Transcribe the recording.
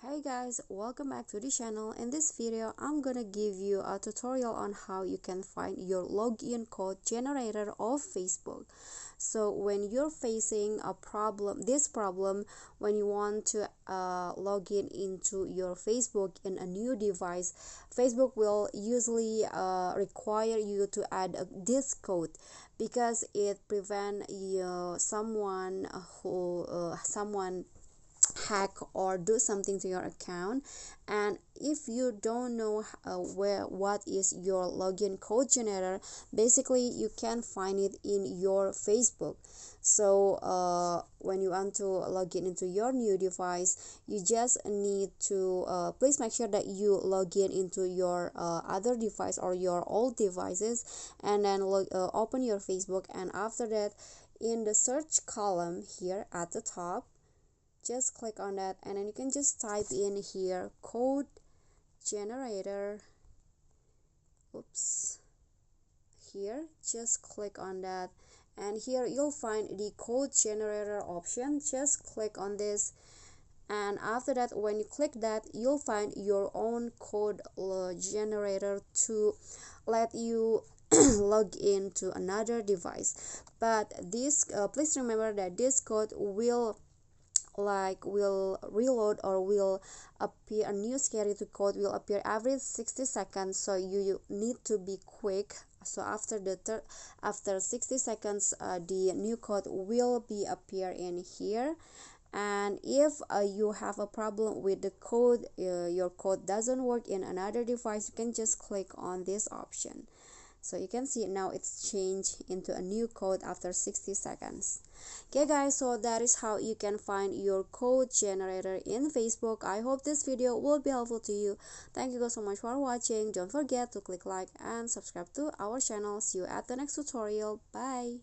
Hey guys, welcome back to the channel. In this video I'm gonna give you a tutorial on how you can find your login code generator of Facebook. So when you're facing a problem, when you want to log in into your Facebook in a new device, Facebook will usually require you to add this code because it prevent someone hack or do something to your account. And if you don't know what is your login code generator, basically you can find it in your Facebook. So when you want to log in into your new device, you just need to please make sure that you log in into your other device or your old devices, and then open your Facebook. And after that, in the search column here at the top, just click on that, and then you can just type in here code generator. Here just click on that, and here you'll find the code generator option. Just click on this, and after that, when you click that, you'll find your own code generator to let you log in to another device. But this please remember that this code will reload, or will appear, a new scary code will appear every 60 seconds, so you need to be quick. So after 60 seconds, the new code will be appear in here. And if you have a problem with the code, your code doesn't work in another device, you can just click on this option. So you can see now it's changed into a new code after 60 seconds. Okay guys, so that is how you can find your code generator in Facebook. I hope this video will be helpful to you. Thank you guys so much for watching. Don't forget to click like and subscribe to our channel. See you at the next tutorial. Bye.